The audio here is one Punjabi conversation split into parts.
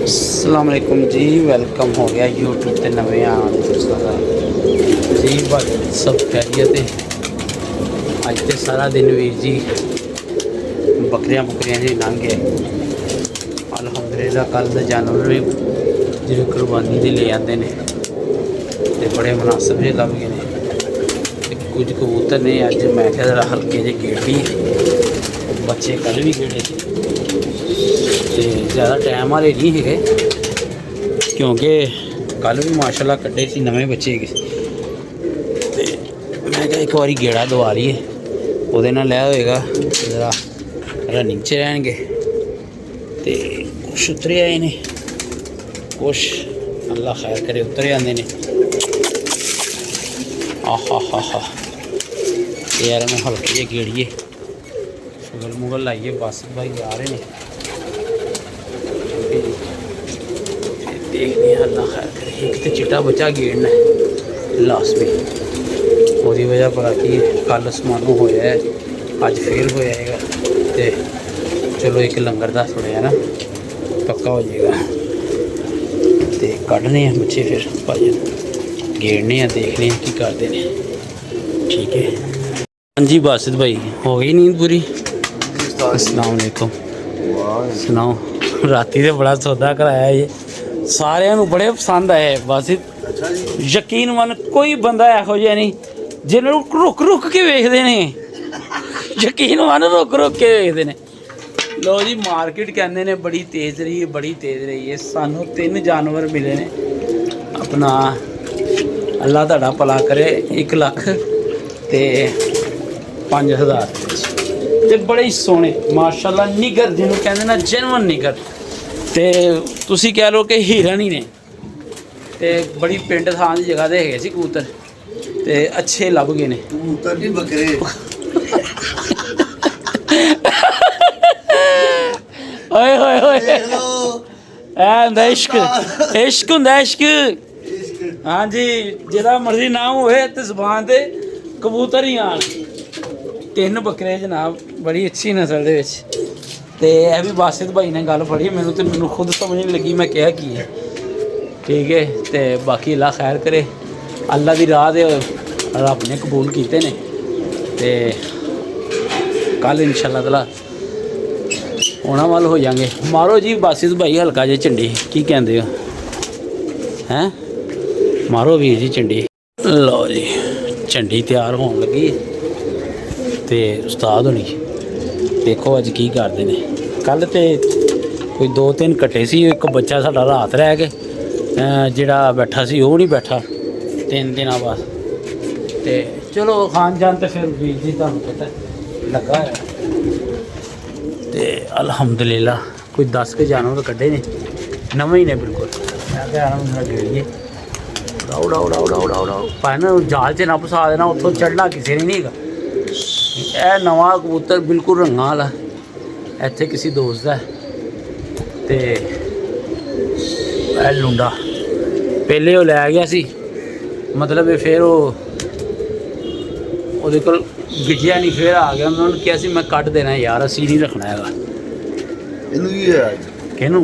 अस्सलाम वालेकुम जी, वेलकम हो गया यूट्यूब ते नवे आने जी भाई सब खैरियत है। अज तो सारा दिन वीर जी बकरियां जी लंघ गए अल्हम्दुलिल्लाह। कल के जानवर भी जो कुर्बानी के ले आते हैं तो बड़े मुनासिब जे लभ गए हैं। कुछ कबूतर ने अज मैं क्या जरा हल्के जे गेड़ी बच्चे कल भी गेड़े थे तो ज़्यादा टाइम वाले नहीं है क्योंकि कल भी माशाल्लाह कड्डे सी नवे बच्चे तो मैं क्या एक बार गेड़ा दवा लीए वो लै होएगा ज़रा रनिंग च रहनगे तो कुछ उतरे आए ने कुछ अल्लाह खैर करे उतरे आते हैं। हा यार मैं हल्के जे गेड़िए शुगल मुगल लाइए बस भाई आ रहे हैं देखने अल्लाह खैर करे। एक तो चिट्टा बच्चा गेड़ना है लास्ट में वो वजह पता कि कल समानों होया है अज फिर होया है तो चलो एक लंगर का थोड़ा है ना पक्का हो जाएगा तो कढ़ने हैं बच्चे फिर भाई गेड़ने हैं देखने की करते हैं। ठीक है हाँ जी बासित भाई हो गई नींद पूरी। अस्सलाम वालेकुम सुनाओ राती तो बड़ा सौदा कराया ये सारे बड़े पसंद आए बस यकीन मन कोई बंदा यहो जिहा नहीं जिन्होंने रुक रुक के वेखते हैं यकीन मन रुक रुक के वेखते हैं। लो जी मार्केट कहते हैं बड़ी तेज़ रही है सानू 3 जानवर मिले ने अपना अल्लाह तुहाडा भला करे 1 लाख ते 5000 ते बड़े ही सोहने माशाल्लाह निगर जिन्होंने कहते ना जेनवन निगर ते तुसी कह लो कि हिरन ही ने ते बड़ी पिंड थां दी जगह ते है सी कबूतर ते अच्छे लभ गए ने कबूतर नहीं बकरे ओए होए होए ऐ हुंदा इश्क इश्क हुंदा इश्क। हाँ जी जिहदा मर्जी नाम होए ते ज़बान ते कबूतर ही आन 3 बकरे जनाब बड़ी अच्छी नस्ल दे विच ते यह भी बासित भाई ने गल फड़ी मैनू खुद समझ नहीं लगी मैं क्या की है। ठीक है तो बाकी अल्लाह खैर करे अल्लाह की राह दे रब ने कबूल किए ने ते कल इंशाअल्लाह ताला होना वाल हो जाएंगे। मारो जी बासित भाई हल्का जे झंडी की कहते हो हैं मारो वीर जी झंडी। लो जी झंडी तैयार होने लगी तो उस्ताद होनी देखो अज की करते हैं। कल तो कोई 2-3 कट्टे सी एक बच्चा साडा रात रह गए जिहड़ा बैठा सी वो नहीं बैठा 3 दिन बाद तो चलो खान जान तो फिर वीर जी तुहानू पता लगा है तो अल्हम्दुलिल्लाह कोई 10 के जानवर कड्ढे ने नवे ही ने बिल्कुल मैं गेड़िए उड़ा उड़ा उड़ा उड़ा उड़ा भाई ना जाल च ना फसा देना उत्थों चढ़ना किसी ने नहीं है। यह नवा कबूतर बिल्कुल रंगा वाला इत्थे किसी दोस्त का ते लुंडा पहले वो लै गया सी मतलब फिर वो कोल गिज्जिया नहीं फिर आ गया उन्होंने कहा सी मैं कट देना यार असी नहीं रखना है किनू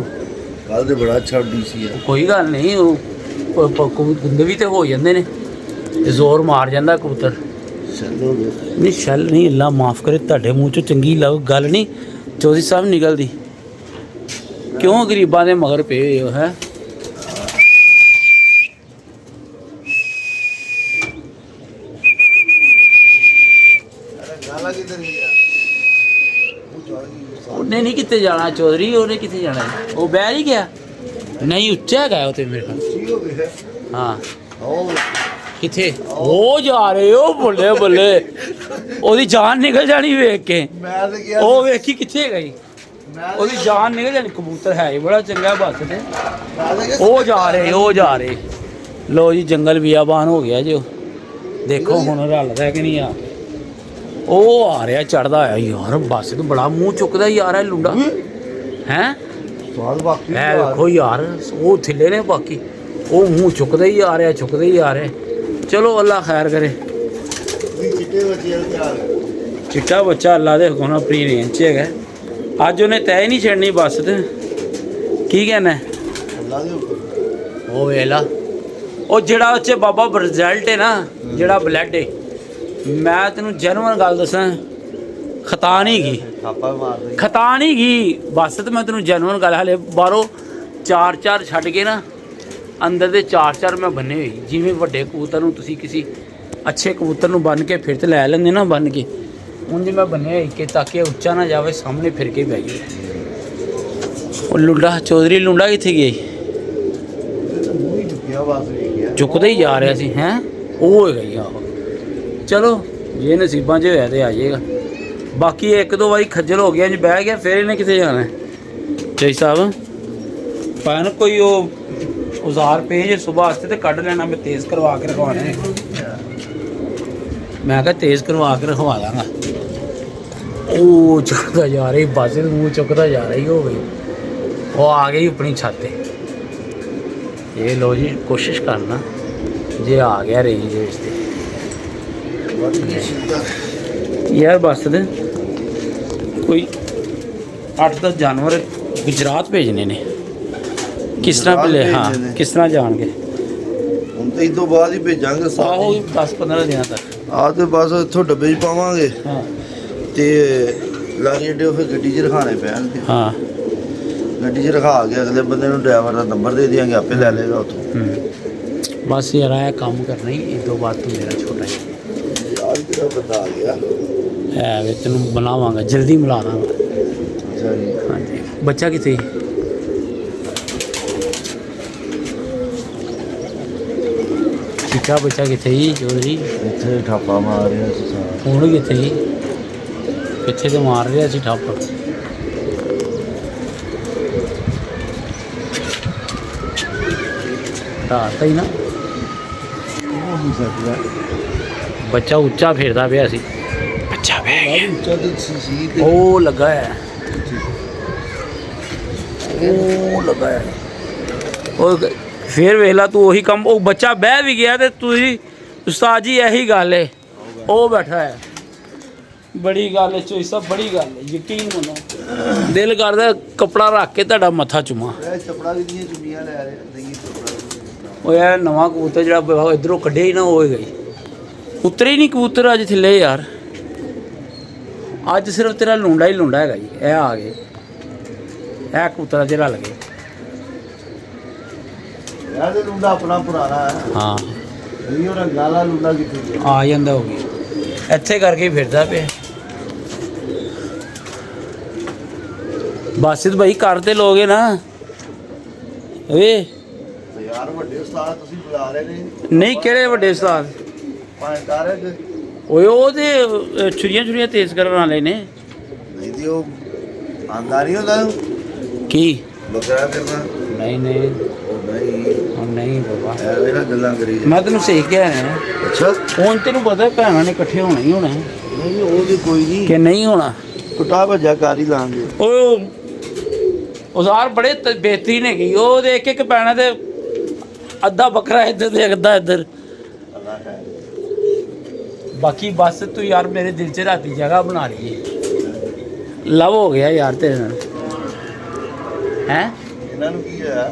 कल तो बड़ा अच्छा सी कोई गल नहीं गुंदे भी तो हो जाते हैं जोर मार जाता कबूतर नहीं शैल नहीं अल्लाह माफ़ करे तुहाडे मूँह चों चंगी गल नहीं चौधरी साहब निकलती क्यों गरीबां दे मगर पे हो है। उन्हें नहीं कितने जाना चौधरी उन्हें कितने जाना वो बह ही गया नहीं उच्चा है तो मेरे ख्याल हाँ किथे वो जा रहे हो बल्ले बल्ले ओदी जान निकल जानी वेख के ओ वेखी किथे गई ओदी जान निकल जानी कबूतर है बड़ा चंगा बस ते ओ जा रहे लो जी जंगल बियाबान हो गया जो देखो हुण रलदा कि नहीं यार ओ आ रहा चढ़दा आया यार बस तो बड़ा मुँह चुकदा यार है लुंडा हैं देखो यार वो थिले ने बाकी वो मुँह चुकदा ही आ रहा चलो अल्लाह खैर करे। चिट्टा बच्चा अल्लाह दे हुक्म अपनी रेंज च है अज उन्हें तय नहीं छड़नी बस तो की कहना ਉਹ ਵੇਖ ਲਾ ਉਹ ਜਿਹੜਾ ਉੱਚੇ ਬਾਬਾ ਰਿਜ਼ਲਟ ਹੈ ਨਾ ਜਿਹੜਾ ਬਲੱਡ ਹੈ ਮੈਂ ਤੈਨੂੰ ਜੈਨੂਅਨ ਗੱਲ ਦੱਸਾਂ ਖਤਾ ਨਹੀਂ ਗਈ ਖਤਾ ਨਹੀਂ ਗਈ ਬਸ ਤੇ ਮੈਂ ਤੈਨੂੰ ਜੈਨੂਅਨ ਗੱਲ ਹਲੇ ਬਾਹਰੋਂ 4 ਛੱਡ ਕੇ ਨਾ ਅੰਦਰ ਦੇ 4 ਮੈਂ ਬੰਨੇ ਹੋਈ ਜਿਵੇਂ ਵੱਡੇ ਕਬੂਤਰ ਨੂੰ ਤੁਸੀਂ ਕਿਸੇ ਅੱਛੇ ਕਬੂਤਰ ਨੂੰ ਬੰਨ ਕੇ ਫਿਰ ਤੇ ਲੈ ਲੈਂਦੇ ਨਾ ਬੰਨ ਕੇ ਉਂਝ ਮੈਂ ਬੰਨਿਆ ਹੋਈ ਕਿ ਤਾਂ ਕਿ ਉੱਚਾ ਨਾ ਜਾਵੇ ਸਾਹਮਣੇ ਫਿਰ ਕੇ ਬਹਿ ਜਾਵੇ ਉਹ ਲੁੰਡਾ ਚੌਧਰੀ ਲੁੰਡਾ ਕਿੱਥੇ ਗਿਆ ਝੁਕਦਾ ਹੀ ਜਾ ਰਿਹਾ ਸੀ ਹੈਂ ਉਹ ਹੈਗਾ ਹੀ ਆਹੋ ਚਲੋ ਜੇ ਨਸੀਬਾਂ 'ਚ ਹੋਇਆ ਤੇ ਆ ਜਾਏਗਾ ਬਾਕੀ 1-2 ਵਾਰੀ ਖੱਜਲ ਹੋ ਗਿਆ ਜੀ ਬਹਿ ਗਿਆ ਫਿਰ ਇਹਨੇ ਕਿੱਥੇ ਜਾਣਾ ਜੈ ਸਾਹਿਬ ਪਾਣ ਕੋਈ ਉਹ ਔਜ਼ਾਰ ਪੇਜ ਸਵੇਰ ਵਾਸਤੇ ਤੇ ਕੱਢ ਲੈਣਾ ਮੈਂ ਤੇਜ਼ ਕਰਵਾ ਕੇ ਰਖਵਾਣੇ ਮੈਂ ਕਿਹਾ ਤੇਜ਼ ਕਰਵਾ ਕੇ ਰਖਵਾ ਦਾਂਗਾ ਉਹ ਚੁੱਕਦਾ ਜਾ ਰਹੀ ਬਸ ਮੂੰਹ ਚੁੱਕਦਾ ਜਾ ਰਹੀ ਹੋ ਗਈ ਉਹ ਆ ਗਈ ਆਪਣੀ ਛੱਤ ਤੇ ਇਹ ਲੋ ਜੀ ਕੋਸ਼ਿਸ਼ ਕਰਨਾ ਜੇ ਆ ਗਿਆ ਰੇਂਜ ਦੇ ਵਿੱਚ ਤੇ ਯਾਰ ਬਸ ਦੇ ਕੋਈ 8-10 ਜਾਨਵਰ ਗੁਜਰਾਤ ਭੇਜਣੇ ਨੇ ਕਿਸ ਤਰ੍ਹਾਂ ਭੇਲੇ ਹਾਂ ਕਿਸ ਤਰ੍ਹਾਂ ਜਾਣਗੇ ਹੁਣ ਤੇ ਇਸ ਤੋਂ ਬਾਅਦ ਹੀ ਭੇਜਾਂਗੇ ਆਹੋ 10-15 ਦਿਨਾਂ ਤੱਕ ਆ ਤੇ ਬਸ ਇੱਥੋਂ ਡੱਬੇ 'ਚ ਪਾਵਾਂਗੇ ਹਾਂ ਤੇ ਲਾਗੇ ਡੇ ਫਿਰ ਗੱਡੀ 'ਚ ਰਖਾਣੇ ਪੈਣਗੇ ਹਾਂ ਗੱਡੀ 'ਚ ਰਖਾ ਕੇ ਅਗਲੇ ਬੰਦੇ ਨੂੰ ਡਰਾਈਵਰ ਦਾ ਨੰਬਰ ਦੇ ਦਿਆਂਗੇ ਆਪੇ ਲੈ ਲੇਗਾ ਉੱਥੋਂ ਬਸ ਯਾਰ ਆਇਆ ਕੰਮ ਕਰਨਾ ਹੀ ਇਸ ਤੋਂ ਬਾਅਦ ਤੂੰ ਮੇਰਾ ਛੋਟਾ ਹੀ ਯਾਰ ਕਿਹੜਾ ਬੰਦਾ ਆ ਗਿਆ ਹੈ ਵੇ ਤੈਨੂੰ ਬਣਾਵਾਂਗਾ ਜਲਦੀ ਮਿਲਾ ਦਾਂਗਾ ਅੱਛਾ ਜੀ ਹਾਂਜੀ ਬੱਚਾ ਕਿੱਥੇ ਚੀਕਾ ਬੱਚਾ ਕਿੱਥੇ ਜੀ ਚੌਧਰੀ ਇੱਥੇ ਠਾਪਾ ਮਾਰ ਰਿਹਾ ਸੀ ਸਾਰਾ ਹੁਣ ਕਿੱਥੇ ਜੀ ਕਿੱਥੇ ਤੇ ਮਾਰ ਰਿਹਾ ਸੀ ਠੱਪ ਤਾਂ ਹੀ ਨਾ ਉਹ ਨਹੀਂ ਸਕਦਾ ਬੱਚਾ ਉੱਚਾ ਫੇਰਦਾ ਪਿਆ ਸੀ ਬੱਚਾ ਬਹਿ ਗਿਆ ਉੱਚਾ ਤੇ ਸੀ ਤੇ ਉਹ ਲੱਗਾ ਹੈ ਉਹ ਲੱਗਾ ਹੈ ਉਹ ਫੇਰ ਵੇਖ ਲਾ ਤੂੰ ਉਹੀ ਕੰਮ ਉਹ ਬੱਚਾ ਬਹਿ ਵੀ ਗਿਆ ਤੇ ਤੁਸੀਂ ਉਸਤਾਦ ਜੀ ਇਹੀ ਗੱਲ ਹੈ ਉਹ ਬੈਠਾ ਹੈ ਬੜੀ ਗੱਲ ਹੈ ਚੋਈ ਸਾਹਿਬ ਬੜੀ ਗੱਲ ਹੈ ਯਕੀਨ ਮੰਨੋ ਦਿਲ ਕਰਦਾ ਕਪੜਾ ਰੱਖ ਕੇ ਤੁਹਾਡਾ ਮੱਥਾ ਚੁਮਾ ਇਹ ਚਪੜਾ ਵੀ ਦੀਆਂ ਚੁੰਮੀਆਂ ਲੈ ਰਹੇ ਨਹੀਂ ਚਪੜਾ ਉਹ ਯਾਰ ਨਵਾਂ ਕਬੂਤਰ ਜਿਹੜਾ ਇਧਰੋਂ ਕੱਢਿਆ ਹੀ ਨਾ ਉਹ ਗਈ ਉਤਰੇ ਹੀ ਨਹੀਂ ਕਬੂਤਰ ਅੱਜ ਥੱਲੇ ਯਾਰ ਅੱਜ ਸਿਰਫ ਤੇਰਾ ਲੁੰਡਾ ਹੀ ਲੁੰਡਾ ਹੈਗਾ ਜੀ ਇਹ ਆ ਗਏ ਇਹ ਕਬੂਤਰ ਜਿਹੜਾ ਲੱਗੇ ਯਾਰ ਇਹ ਲੁੰਡਾ ਆਪਣਾ ਪੁਰਾਣਾ ਹੈ ਹਾਂ ਇਹ ਉਹ ਰੰਗਾਲਾ ਲੁੰਡਾ ਕਿੱਥੇ ਗਿਆ ਆ ਜਾਂਦਾ ਹੋ ਗਿਆ ਇੱਥੇ ਕਰਕੇ ਫਿਰਦਾ ਪਿਆ ਬਾਸਿਤ ਭਾਈ ਕਰਦੇ ਲੋਗੇ ਨਾ ਵੇ ਯਾਰ ਵੱਡੇ ਉਸਤਾਦ ਤੁਸੀਂ ਬੁਲਾ ਰਹੇ ਨੇ ਨਹੀਂ ਕਿਹੜੇ ਵੱਡੇ ਉਸਤਾਦ ਪੰਜ ਤਾਰੇ ਓਏ ਉਹ ਤੇ ਛੁਰੀਆਂ ਤੇਜ਼ ਕਰਨ ਵਾਲੇ ਨੇ ਨਹੀਂ ਦੀ ਉਹ ਆਂਦਾ ਨਹੀਂ ਹੁੰਦਾ ਕੀ ਬੱਕਰਾ ਕਰਨਾ ਨਹੀਂ ਉਹ ਨਹੀਂ ਬਾਬਾ ਐਵੇਂ ਨਾ ਗੱਲਾਂ ਕਰੀ ਮੈਂ ਤੈਨੂੰ ਸਹੀ ਕਿਹਾ ਹੈ ਅੱਛਾ ਹੁਣ ਤੈਨੂੰ ਪਤਾ ਭੈਣਾਂ ਨੇ ਇਕੱਠੇ ਹੋਣਾ ਹੀ ਹੋਣਾ ਨਹੀਂ ਉਹ ਵੀ ਕੋਈ ਨਹੀਂ ਕਿ ਨਹੀਂ ਹੋਣਾ ਕੁੱਟਾ ਭੱਜਾ ਕਰ ਹੀ ਲਾਂਗੇ ਉਹ ਉਜ਼ਾਰ ਬੜੇ ਬਿਹਤਰੀਨ ਹੈਗੀ ਉਹ ਦੇਖ ਕੇ ਪੈਣਾ ਤੇ ਅੱਧਾ ਬੱਕਰਾ ਇੱਧਰ ਤੇ ਅੱਧਾ ਇੱਧਰ ਬਾਕੀ ਬਸ ਤੂੰ ਯਾਰ ਮੇਰੇ ਦਿਲ 'ਚ ਰਾਤੀ ਜਗ੍ਹਾ ਬਣਾ ਲਈ ਲਵ ਹੋ ਗਿਆ ਯਾਰ ਤੇਰੇ ਨਾਲ ਹੈ ਇਹਨਾਂ ਨੂੰ ਕੀ ਹੋਇਆ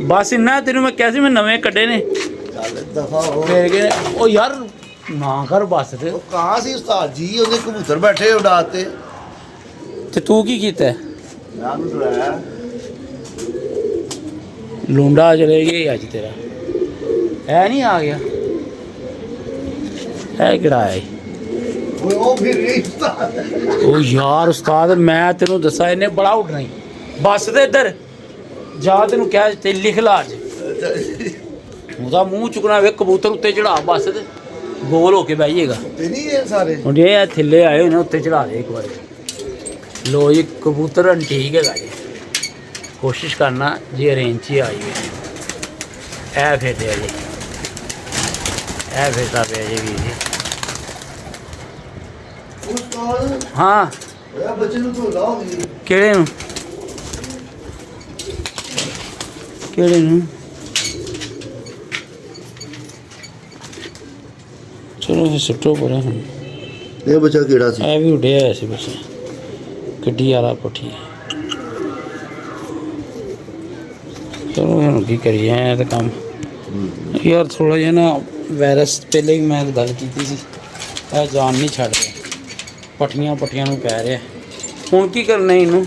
ਬਸ ਇੰਨਾ ਤੈਨੂੰ ਮੈਂ ਕਿਹਾ ਸੀ ਮੈਂ ਨਵੇਂ ਕੱਢੇ ਨੇ ਚੱਲ ਦਫਾ ਹੋ ਫੇਰ ਕੇ ਉਹ ਯਾਰ ਨਾ ਕਰ ਬਸ ਤੇ ਉਹ ਕਹਾਂ ਸੀ ਉਸਤਾਦ ਜੀ ਉਹਦੇ ਕਬੂਤਰ ਬੈਠੇ ਉਡਾਤੇ ਤੇ ਤੂੰ ਕੀ ਕੀਤਾ ਮੈਂ ਨੂੰ ਡਰਾਇਆ ਲੂੰਡਾ ਚਲੇ ਗਿਆ ਅੱਜ ਤੇਰਾ ਐ ਨਹੀਂ ਆ ਗਿਆ ਐ ਕਿਹੜਾ ਆਇਆ ਓਏ ਉਹ ਫਿਰ ਇਹ ਉਸਤਾਦ ਉਹ ਯਾਰ ਉਸਤਾਦ ਮੈਂ ਤੈਨੂੰ ਦੱਸਾਂ ਇਹਨੇ ਬੜਾ ਉੱਡਣਾ ਹੀ ਬੱਸ ਦੇ ਇੱਧਰ ਜਾ ਤੈਨੂੰ ਕਹਿ ਤੇ ਲਿਖ ਲਾ ਅੱਜ ਉਹਦਾ ਮੂੰਹ ਚੁੱਕਣਾ ਵੇ ਕਬੂਤਰ ਉੱਤੇ ਚੜਾ ਬੱਸ ਤੇ ਗੋਲ ਹੋ ਕੇ ਬਹਿ ਜਾਏਗਾ ਤੇ ਨਹੀਂ ਇਹ ਸਾਰੇ ਹੁਣ ਇਹ ਥੱਲੇ ਆਏ ਹੋਏ ਨੇ ਉੱਤੇ ਚੜਾ ਦੇ ਇੱਕ ਵਾਰੀ ਲੋ ਜੀ ਕਬੂਤਰ ਠੀਕ ਹੈਗਾ ਜੀ ਕੋਸ਼ਿਸ਼ ਕਰਨਾ ਜੇ ਰੇਂਜ 'ਚ ਆ ਜਾਵੇ ਇਹ ਫੇਰਦੇ ਆ ਜੀ ਇਹ ਫੇਰਦਾ ਪਿਆ ਜੀ ਵੀਰ ਜੀ ਉਸਤਾਦ ਹਾਂ ਇਹ ਬੱਚੇ ਨੂੰ ਧੋ ਲਾਓ ਜੀ ਕਿਹੜੇ ਨੂੰ ਚਲੋ ਫਿਰ ਸੁੱਟੋ ਪਰਾਂ ਹੁਣ ਇਹ ਬੱਚਾ ਕਿਹੜਾ ਸੀ ਇਹ ਵੀ ਉੱਡਿਆ ਹੋਇਆ ਸੀ ਬਸ ਗੱਡੀ ਵਾਲਾ ਕੋਠੀ ਚਲੋ ਹੁਣ ਕੀ ਕਰੀਏ ਇਹ ਤਾਂ ਕੰਮ ਯਾਰ ਥੋੜ੍ਹਾ ਜਿਹਾ ਨਾ ਵਾਇਰਸ ਪਹਿਲੇ ਵੀ ਮੈਂ ਗੱਲ ਕੀਤੀ ਸੀ ਇਹ ਜਾਨ ਨਹੀਂ ਛੱਡ ਰਿਹਾ ਪੱਟੀਆਂ ਨੂੰ ਪੈ ਰਿਹਾ ਹੁਣ ਕੀ ਕਰਨਾ ਇਹਨੂੰ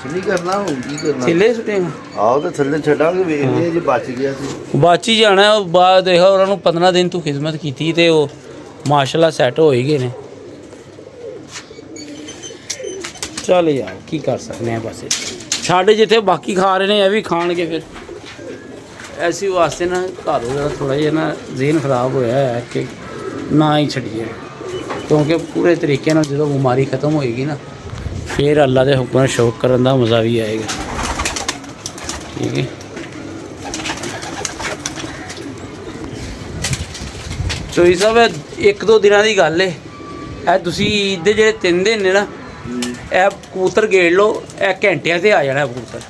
ਨਹੀਂ ਕਰਨਾ ਹੁਣ ਕੀ ਕਰਨਾ ਥੱਲੇ ਸੁੱਟੇਗਾ ਆਓ ਤੇ ਥੱਲੇ ਛੱਡਾਂਗੇ ਵੇਖਦੇ ਜੇ ਬਚ ਗਿਆ ਸੀ ਬਾਚੀ ਜਾਣਾ ਉਹ ਬਾਅਦ ਦੇਖੋ ਉਹਨਾਂ ਨੂੰ 15 ਦਿਨ ਤੂੰ ਖਿਦਮਤ ਕੀਤੀ ਤੇ ਉਹ ਮਾਸ਼ਾਅੱਲਾ ਸੈੱਟ ਹੋ ਹੀ ਗਏ ਨੇ ਚੱਲ ਯਾਰ ਕੀ ਕਰ ਸਕਦੇ ਆ ਬਸ ਛੱਡ ਜਿੱਥੇ ਬਾਕੀ ਖਾ ਰਹੇ ਨੇ ਇਹ ਵੀ ਖਾਣਗੇ ਫਿਰ ਐਸੀ ਵਾਸਤੇ ਨਾ ਘਰ ਦਾ ਥੋੜਾ ਜਿਹਾ ਨਾ ਜ਼ਹਿਨ ਖਰਾਬ ਹੋਇਆ ਹੈ ਕਿ ਨਾ ਹੀ ਛੱਡੀਏ ਕਿਉਂਕਿ ਪੂਰੇ ਤਰੀਕੇ ਨਾਲ ਜਦੋਂ ਬਿਮਾਰੀ ਖਤਮ ਹੋਏਗੀ ਨਾ ਫਿਰ ਅੱਲਾ ਦੇ ਹੁਕਮ ਨਾਲ ਸ਼ੌਕ ਕਰਨ ਦਾ ਮਜ਼ਾ ਵੀ ਆਏਗਾ ਠੀਕ ਹੈ ਚੋਈ ਸਾਹਿਬ ਇੱਕ ਦੋ ਦਿਨਾਂ ਦੀ ਗੱਲ ਹੈ ਇਹ ਤੁਸੀਂ ਈਦ ਦੇ ਜਿਹੜੇ 3 ਦਿਨ ਨੇ ਨਾ ਇਹ ਕਬੂਤਰ ਗੇੜ ਲਓ ਇਹ ਘੰਟਿਆਂ 'ਤੇ ਆ ਜਾਣਾ ਕਬੂਤਰ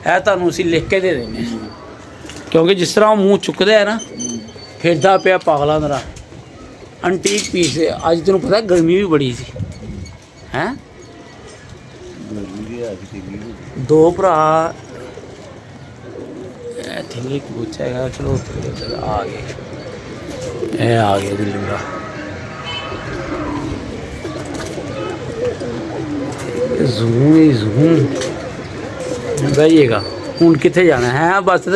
ਇਹ ਤੁਹਾਨੂੰ ਅਸੀਂ ਲਿਖ ਕੇ ਦੇ ਦਿੰਦੇ ਹਾਂ ਕਿਉਂਕਿ ਜਿਸ ਤਰ੍ਹਾਂ ਉਹ ਮੂੰਹ ਚੁੱਕਦਾ ਹੈ ਨਾ ਫਿਰਦਾ ਪਿਆ ਪਾਗਲਾਂ ਦਾ ਅੰਟੀਕ ਪੀਸ ਹੈ ਅੱਜ ਤੈਨੂੰ ਪਤਾ ਗਰਮੀ ਵੀ ਬੜੀ ਸੀ ਹੈਂ ਦੋ ਭਰਾ ਇਹ ਥੱਲੇ ਕਬੂਤਰ ਹੈਗਾ ਚਲੋ ਆ ਗਏ ਇਹ ਆ ਗਏ ਦਿੱਲੀਗਾ ਜ਼ੂਮ ਬਈਏਗਾ ਹੁਣ ਕਿੱਥੇ ਜਾਣਾ ਹੈ ਬਸ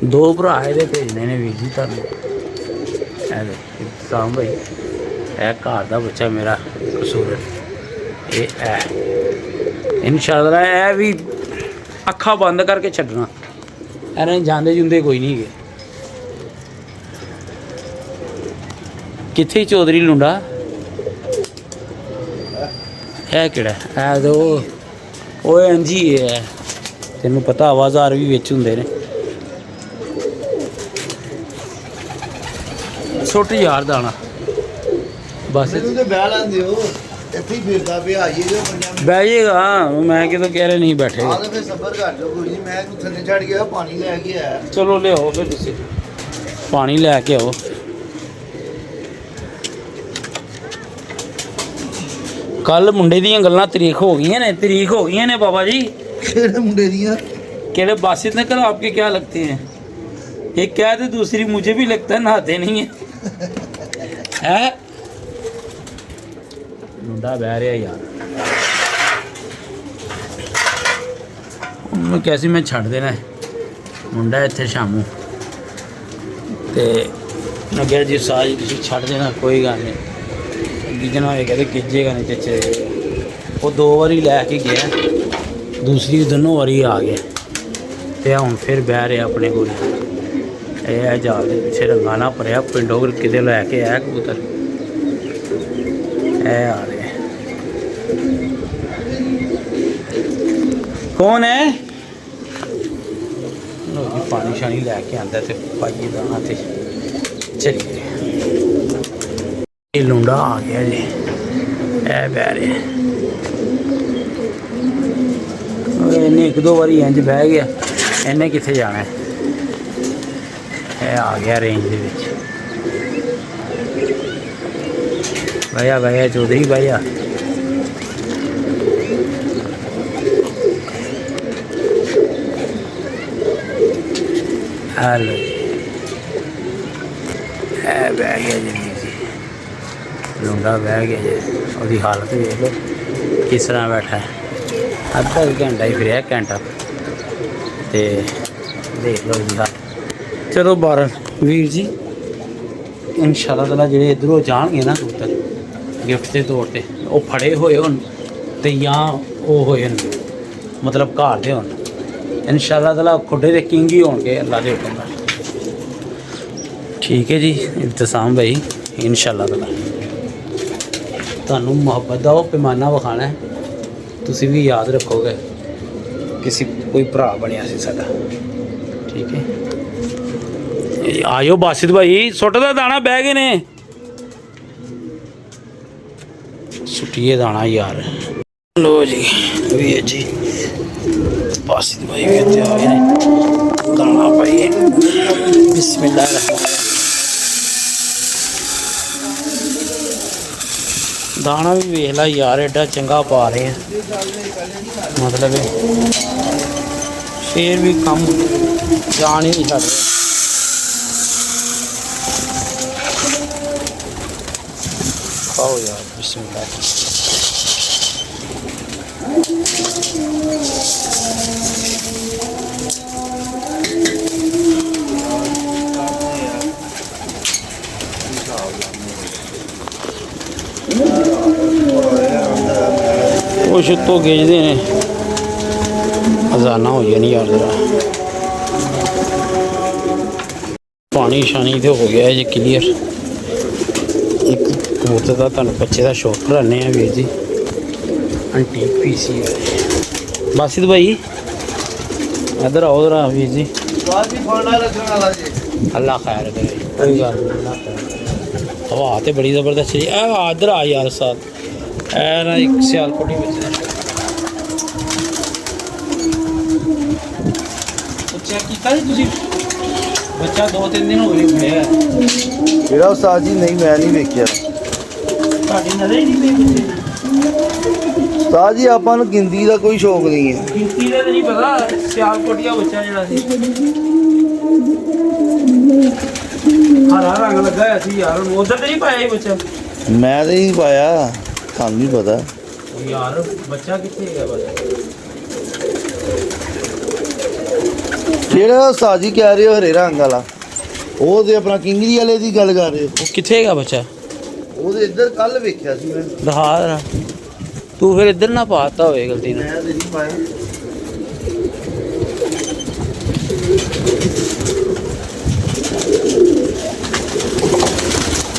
ਦੋ ਭਰਾ ਇਹਦੇ ਭੇਜਣੇ ਨੇ ਵੀਰ ਜੀ ਤੁਹਾਨੂੰ ਇਹ ਦੇ ਸਾਮ ਭਾਈ ਇਹ ਘਰ ਦਾ ਬੱਚਾ ਮੇਰਾ ਕਸੂਰ ਇਹ ਇਨਸ਼ਾਅੱਲਾ ਇਹ ਵੀ ਅੱਖਾਂ ਬੰਦ ਕਰਕੇ ਛੱਡਣਾ ਇਹਨਾਂ ਜਾਂਦੇ ਜੁੰਦੇ ਕੋਈ ਨਹੀਂ ਹੈਗੇ ਕਿੱਥੇ ਚੌਧਰੀ ਲੁੰਡਾ ਇਹ ਕਿਹੜਾ ਇਹ ਦੋ ਉਹ ਇੰਜੀ ਹੈ ਤੈਨੂੰ ਪਤਾ ਆਵਾਜ਼ਾਰ ਵੀ ਵਿੱਚ ਹੁੰਦੇ ਨੇ ਸੁੱਟ ਯਾਰ ਦਾਣਾ ਬਸ ਇਹਨੂੰ ਤੇ ਬਹਿ ਲੈਂਦੇ ਹੋ ਇੱਥੇ ਹੀ ਫਿਰਦਾ ਪਿਆ ਆਈਏ ਜੋ ਪੰਜਾਂ ਬਹਿ ਜਾਏਗਾ ਮੈਂ ਕਿਦੋਂ ਕਹਿ ਰਿਹਾ ਨਹੀਂ ਬੈਠੇਗਾ ਆ ਤਾਂ ਫਿਰ ਸਬਰ ਕਰ ਲਓ ਕੋਈ ਨਹੀਂ ਮੈਂ ਇਹਨੂੰ ਥੱਲੇ ਛੱਡ ਗਿਆ ਪਾਣੀ ਲੈ ਕੇ ਆਇਆ ਚਲੋ ਲਿਆਓ ਫਿਰ ਤੁਸੀਂ ਪਾਣੀ ਲੈ ਕੇ ਆਓ ਕੱਲ ਮੁੰਡੇ ਦੀਆਂ ਗੱਲਾਂ ਤਰੀਕ ਹੋ ਗਈਆਂ ਨੇ ਬਾਬਾ ਜੀ ਕਿਹੜੇ ਮੁੰਡੇ ਦੀਆਂ केड़े बासित ने कल आपके क्या लगते हैं एक क्या है दूसरी मुझे भी लगता है नहाते नहीं है मुंडा बह रहा यार उन्होंने कैसी मैं छड़ देना है मुंडा इतने शामू तो मैं कहा जी साज तुम छड़ देना कोई गल नहीं गिजना हो कहते गिजेगा नहीं चचे वो 2 बारी लैके गया दूसरी दोनों बारी आ गया तो हूँ फिर बह रहा अपने को जाल के पिछे रंगा ना भरया पिंडों कि लैके आया कबूतर आ रहे कौन है लो जी पानी शानी लैके आंदा तो पाइए दाना तो चलिए ये लुंडा आ गया जी ए बह रहे इन्हें 1-2 बारी इंज बह गया इन्हें कित्थे जाना है आ गया रेंज दे विच भैया चौधरी भैया हेलो बह गया जी लुंडा बह गया जी उसकी हालत देख लो किस तरह बैठा है अद्धा घंटा ही फिर घंटा तो देख लो जी हालत चलो 12 वीर जी इंशाअल्लाह ताला जेह्ड़े इधरों जाणगे ना कबूतर गिफ्ट के तौर पर वो फड़े हुए होन ते या वो होए मतलब घर दे होन इंशाअल्लाह ताला खुडे दे किंग ही होणगे अल्लाह दे हुकम नाल ठीक है जी इब्तिसाम भाई इंशाअल्लाह ताला तुहानू मुहब्बत दा वो पैमाना विखाना है तुसी भी याद रखोगे किसी कोई भरा बनिया सी साडा ठीक है आयो बासित भाई सुट दा दाना बह गए ने सुटिए दाना यार लो जी वीर जी बासित भाई भी इत्थे आ गए ने दाना पाइए बिस्मिल्लाह दाना भी वेख ला यार एडा चंगा पा रहे हैं मतलब ਫੇਰ ਵੀ ਕੰਮ ਜਾਣ ਹੀ ਨਹੀਂ ਛੱਡ ਰਿਹਾ। ਖਾਓ ਯਾਰ ਬਿਸਮਿਲ੍ਲਾ। ਕੁਛ ਉੱਤੋਂ ਗੇਜਦੇ ਨੇ, ਅਜ਼ਾਨਾ ਹੋ ਜਾਣੀ ਯਾਰ ਜਰਾ। ਪਾਣੀ ਸ਼ਾਨੀ ਤੇ ਹੋ ਗਿਆ ਜੀ ਕਲੀਅਰ। ਇੱਕ ਕਬੂਤਰ ਦਾ ਤੁਹਾਨੂੰ ਬੱਚੇ ਦਾ ਸ਼ੌਕ ਕਰਾਉਂਦੇ ਆ ਵੀਰ ਜੀ। ਆਂਟੀ ਪੀਸੀ ਬਸ ਭਾਈ ਇੱਧਰ ਆਓ ਜਰਾ ਵੀਰ ਜੀ। ਅੱਲਾ ਖੈਰ ਕਰੇ, ਕੋਈ ਗੱਲ ਨਹੀਂ। ਅੱਲਾ ਖੈਰ। ਹਵਾ ਤੇ ਬੜੀ ਜ਼ਬਰਦਸਤ ਜੀ। ਆ ਇੱਧਰ ਆ ਯਾਰ ਸਾਥ ਐ ਨਾ ਇੱਕ ਸਿਆਲਕੋਟੀ ਵਿੱਚ ਚੈੱਕ ਕੀਤਾ ਜੀ ਤੁਸੀਂ? ਬੱਚਾ 2-3 ਦਿਨ ਹੋ ਗਏ ਹੋਇਆ। ਕਿਹੜਾ ਉਸਤਾਦ ਜੀ? ਨਹੀਂ ਮੈਂ ਨਹੀਂ ਵੇਖਿਆ। ਤੁਹਾਡੀ ਨਜ਼ਰ ਹੀ ਨਹੀਂ ਪਈ? ਉਸਤਾਦ ਜੀ ਆਪਾਂ ਨੂੰ ਗਿਣਤੀ ਦਾ ਕੋਈ ਸ਼ੌਕ ਨਹੀਂ ਹੈ। ਗਿਣਤੀ ਦਾ ਤਾਂ ਨਹੀਂ ਪਤਾ। ਸਿਆਲਕੋਟੀਆ ਬੱਚਾ ਜਿਹੜਾ ਸੀ ਹਰਾ ਰੰਗ ਲੱਗਾ ਹੋਇਆ ਸੀ ਯਾਰ। ਉਧਰ ਤੇ ਨਹੀਂ ਪਾਇਆ ਇਹ ਬੱਚਾ? ਮੈਂ ਤਾਂ ਨਹੀਂ ਪਾਇਆ, ਤੁਹਾਨੂੰ ਨਹੀਂ ਪਤਾ ਯਾਰ। ਬੱਚਾ ਕਿੱਥੇ ਹੈਗਾ ਬੱਚਾ? ਜਿਹੜਾ ਉਸਤਾਦ ਜੀ ਕਹਿ ਰਹੇ ਹੋ ਹਰੇ ਰੰਗ ਵਾਲਾ, ਉਹ ਤੇ ਆਪਣਾ ਕਿੰਗਰੀ ਵਾਲੇ ਦੀ ਗੱਲ ਕਰ ਰਹੇ ਹੋ? ਉਹ ਕਿੱਥੇ ਹੈਗਾ ਬੱਚਾ? ਉਹਦੇ ਇੱਧਰ ਕੱਲ ਵੇਖਿਆ ਸੀ ਮੈਂ। ਦਿਖਾ ਜਰਾ। ਤੂੰ ਫਿਰ ਇੱਧਰ ਨਾ ਪਾਤਾ ਹੋਵੇ ਗਲਤੀ ਨਾਲ। ਮੈਂ ਤੇ ਨਹੀਂ ਪਾਇਆ।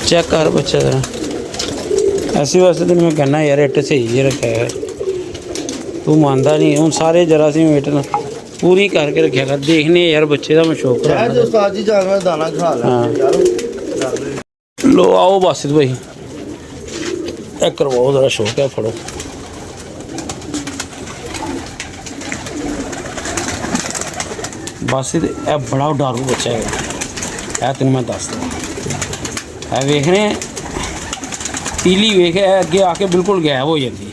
ਚੈੱਕ ਕਰ ਬੱਚਾ ਜਰਾ। ਐਸੀ ਵਾਸਤੇ ਤੈਨੂੰ ਮੈਂ ਕਹਿਣਾ ਯਾਰ ਇੱਟ ਸਹੀ ਜਿਹੀ ਰੱਖਿਆ ਹੈ। ਤੂੰ ਮੰਨਦਾ ਨਹੀਂ। ਹੁਣ ਸਾਰੇ ਜਰਾਸੀਮ ਇੱਟ ਨਾਲ ਪੂਰੀ ਕਰਕੇ ਰੱਖਿਆ ਕਰ। ਦੇਖਨੇ ਯਾਰ ਬੱਚੇ ਦਾ ਮੈਂ ਸ਼ੌਕ ਹੈ ਜੋ ਉਸਤਾਦ ਜੀ ਜਾਨਵਰ ਦਾਣਾ ਖਾ ਲੈਂਦੇ ਯਾਰ। ਲੋ ਆਓ ਬਾਸਿਤ ਭਾਈ, ਇਹ ਕਰਵਾਓ ਜ਼ਰਾ ਸ਼ੌਕ ਹੈ। ਫੜੋ ਬਾਸਿਤ, ਇਹ ਬੜਾ ਡਾਰੂ ਬੱਚਾ ਹੈਗਾ। ਇਹ ਤੈਨੂੰ ਮੈਂ ਦੱਸਦਾ। ਇਹ ਵੇਖਣੇ ਤੀਲੀ ਵੇਖ, ਇਹ ਅੱਗੇ ਆ ਕੇ ਬਿਲਕੁਲ ਗਾਇਬ ਹੋ ਜਾਂਦੀ।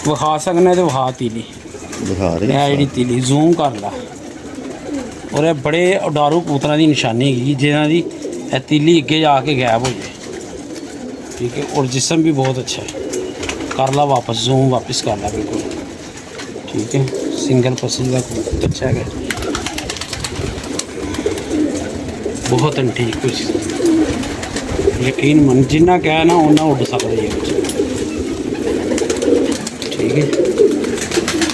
ਵਿਖਾ ਸਕਣਾ ਤੇ ਵਿਖਾ ਤੀਲੀ। ਦਿਖਾ ਰਹੇ ਇਹ ਜਿਹੜੀ ਤੀਲੀ ਜ਼ੂਮ ਕਰ ਲਾ। ਔਰ ਇਹ ਬੜੇ ਉਡਾਰੂ ਕਬੂਤਰਾਂ ਦੀ ਨਿਸ਼ਾਨੀ ਹੈਗੀ ਜਿਹਨਾਂ ਦੀ ਇਹ ਤੀਲੀ ਅੱਗੇ ਜਾ ਕੇ ਗਾਇਬ ਹੋ ਜਾਏ। ਠੀਕ ਹੈ। ਔਰ ਜਿਸਮ ਵੀ ਬਹੁਤ ਅੱਛਾ ਹੈ। ਕਰ ਲਾ ਵਾਪਸ, ਜ਼ੂਮ ਵਾਪਸ ਕਰ ਲਾ ਬਿਲकुल। ठीक है। सिंगल पसंद का बहुत अच्छा है, बहुत ठीक कुछ यकीन मन जिन्ना कह ना उन्ना उड़ सकते है कुछ। ठीक है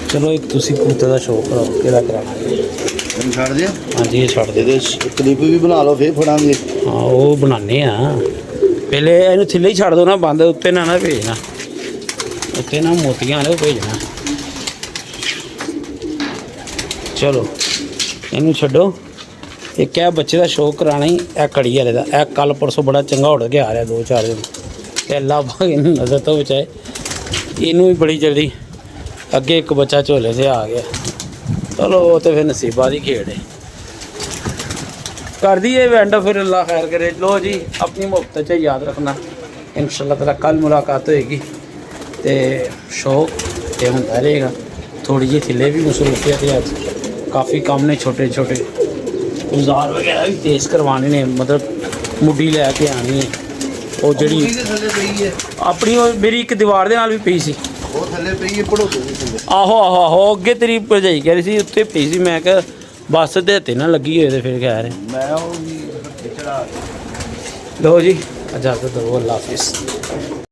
चलो एक तुसी कबूतर का शौक कराओ केड़ा कराना है छड़ दिया। हाँ जी ये छड़ दे क्लिप भी बना लो फिर फड़ांगे। हाँ वो बनाने पहले इन्हू थले ही छड़ दो ना बंद उत्ते ना ना भेजना उत्ते ना मोतियां ने भेजना। चलो इनू छो एक है बच्चे का शौक कराना ही ए कड़ी वाले का ए कल परसों बड़ा चंगा उड़ के आ रहा 2-4 दिन तो अल्लाह पाक इन नज़र तो बचाए। इनू भी बड़ी जल्दी अगे एक बच्चा झोले से आ गया। चलो वो तो फिर नसीबा की खेड़ है। कर दी एंड फिर अल्लाह खैर करे। लो जी अपनी मुफ्त च याद रखना इंशाअल्लाह ताला कल मुलाकात होएगी तो शौक ये होता रहेगा। थोड़ी जी थिले भी मसरूफियत है अज काफ़ी काम ने छोटे छोटे औजार वगैरह भी तेज़ करवाने ने मतलब मुड्डी लैके आनी है वो जी अपनी मेरी एक दीवार के नाल भी पई सी आहो आहो आहो अगे तेरी भरजाई कह रही थी उत्ते पई सी मैं क्या बस ते हत्थे ना लगी हुए तो फिर कह रहे लो जी इजाज़त दो अल्लाह हाफिज़।